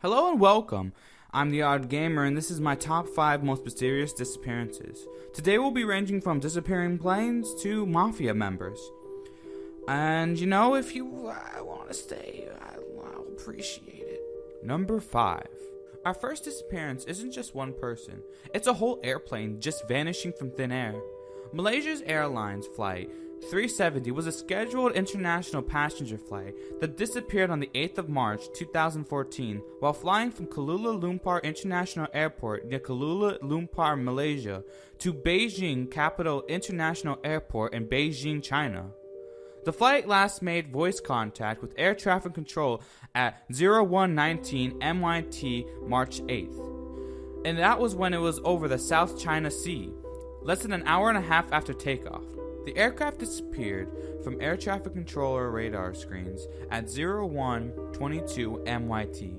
Hello and welcome. I'm the Odd Gamer, and this is my top 5 most mysterious disappearances. Today we'll be ranging from disappearing planes to mafia members. And if you want to stay, I'll appreciate it. Number 5. Our first disappearance isn't just one person. It's a whole airplane just vanishing from thin air. Malaysia's Airlines flight 370 was a scheduled international passenger flight that disappeared on the 8th of March 2014 while flying from Kuala Lumpur International Airport near Kuala Lumpur, Malaysia to Beijing Capital International Airport in Beijing, China. The flight last made voice contact with air traffic control at 0119 MYT March 8th, and that was when it was over the South China Sea, less than an hour and a half after takeoff. The aircraft disappeared from air traffic controller radar screens at 0122 MYT.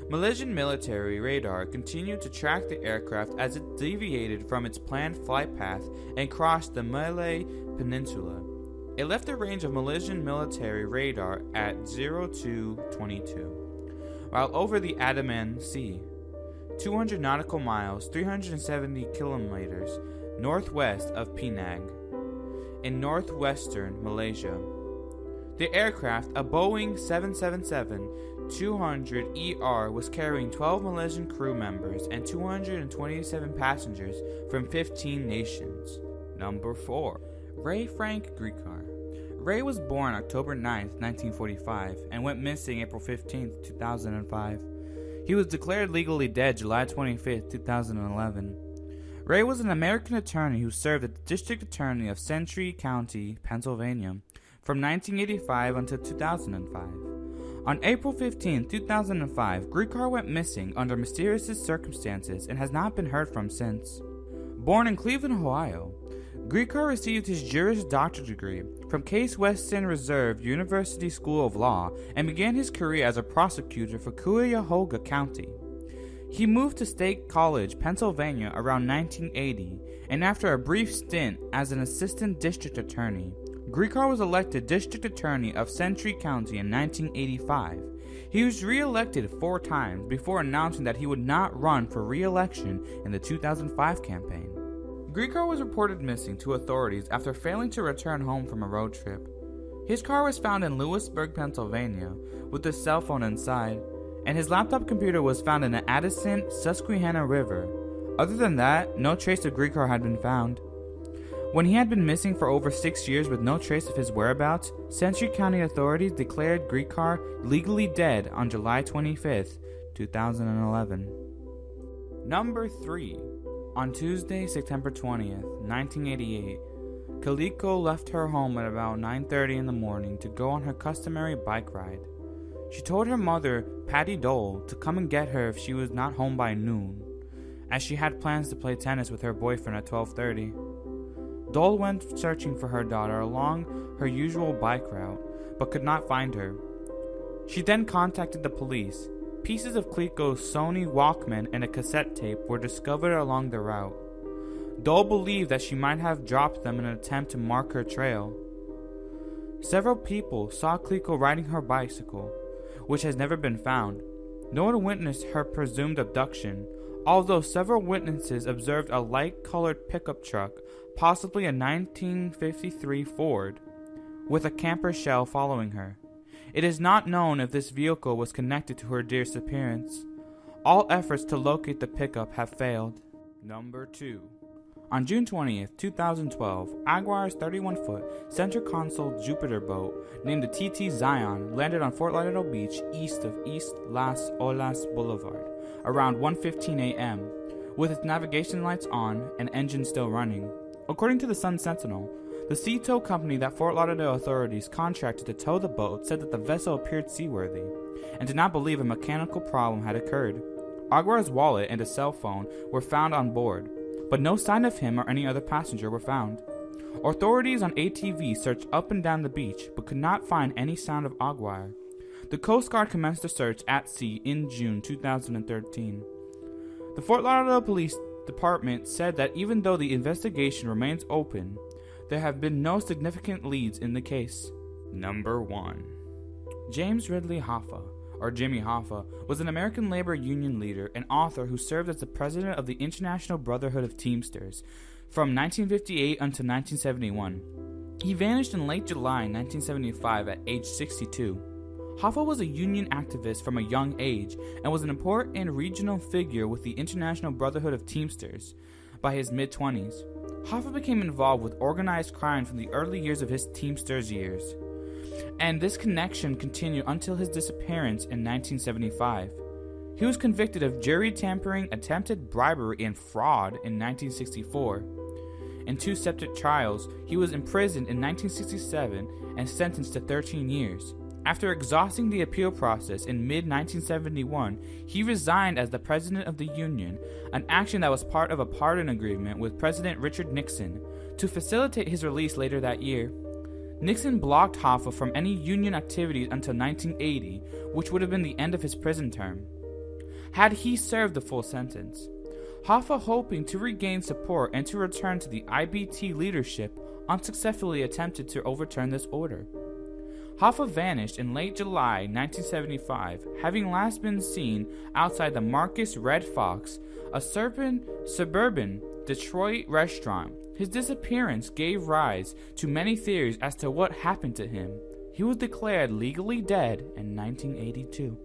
Malaysian military radar continued to track the aircraft as it deviated from its planned flight path and crossed the Malay Peninsula. It left the range of Malaysian military radar at 0222, while over the Andaman Sea, 200 nautical miles, 370 kilometers northwest of Penang, in northwestern Malaysia. The aircraft, a Boeing 777-200ER, was carrying 12 Malaysian crew members and 227 passengers from 15 nations. Number 4. Ray Frank Griecar. Ray was born October 9, 1945, and went missing April 15, 2005. He was declared legally dead July 25, 2011. Ray was an American attorney who served as the District Attorney of Century County, Pennsylvania, from 1985 until 2005. On April 15, 2005, Griecar went missing under mysterious circumstances and has not been heard from since. Born in Cleveland, Ohio, Griecar received his Juris Doctor degree from Case Western Reserve University School of Law and began his career as a prosecutor for Cuyahoga County. He moved to State College, Pennsylvania around 1980, and after a brief stint as an assistant district attorney, Griecar was elected district attorney of Century County in 1985. He was re-elected 4 times before announcing that he would not run for re-election in the 2005 campaign. Griecar was reported missing to authorities after failing to return home from a road trip. His car was found in Lewisburg, Pennsylvania, with his cell phone inside, and his laptop computer was found in the Addison Susquehanna River. Other than that, no trace of Griecar had been found. When he had been missing for over 6 years with no trace of his whereabouts, Century County authorities declared Griecar legally dead on July 25, 2011. Number 3. On Tuesday, September 20th, 1988, Kaliko left her home at about 9:30 in the morning to go on her customary bike ride. She told her mother, Patty Dole, to come and get her if she was not home by noon, as she had plans to play tennis with her boyfriend at 12:30. Dole went searching for her daughter along her usual bike route, but could not find her. She then contacted the police. Pieces of Kaliko's Sony Walkman and a cassette tape were discovered along the route. Dole believed that she might have dropped them in an attempt to mark her trail. Several people saw Kaliko riding her bicycle, which has never been found. No one witnessed her presumed abduction, although several witnesses observed a light-colored pickup truck, possibly a 1953 Ford, with a camper shell following her. It is not known if this vehicle was connected to her disappearance. All efforts to locate the pickup have failed. Number 2. On June 20th, 2012, Aguirre's 31-foot center console Jupiter boat named the TT Zion landed on Fort Lauderdale Beach east of East Las Olas Boulevard around 1:15 a.m. with its navigation lights on and engine still running. According to the Sun Sentinel, the sea tow company that Fort Lauderdale authorities contracted to tow the boat said that the vessel appeared seaworthy and did not believe a mechanical problem had occurred. Aguirre's wallet and a cell phone were found on board, but no sign of him or any other passenger were found. Authorities on ATV searched up and down the beach, but could not find any sign of Aguirre. The Coast Guard commenced a search at sea in June 2013. The Fort Lauderdale Police Department said that even though the investigation remains open, there have been no significant leads in the case. Number 1. James Ridley Hoffa, or Jimmy Hoffa, was an American labor union leader and author who served as the president of the International Brotherhood of Teamsters from 1958 until 1971. He vanished in late July 1975 at age 62. Hoffa was a union activist from a young age and was an important regional figure with the International Brotherhood of Teamsters. By his mid-20s, Hoffa became involved with organized crime from the early years of his Teamsters years, and this connection continued until his disappearance in 1975. He was convicted of jury tampering, attempted bribery, and fraud in 1964. In 2 separate trials, he was imprisoned in 1967 and sentenced to 13 years. After exhausting the appeal process in mid-1971, he resigned as the president of the union, an action that was part of a pardon agreement with President Richard Nixon to facilitate his release later that year. Nixon blocked Hoffa from any union activities until 1980, which would have been the end of his prison term, had he served the full sentence. Hoffa, hoping to regain support and to return to the IBT leadership, unsuccessfully attempted to overturn this order. Hoffa vanished in late July 1975, having last been seen outside the Marcus Red Fox, a suburban Detroit restaurant. His disappearance gave rise to many theories as to what happened to him. He was declared legally dead in 1982.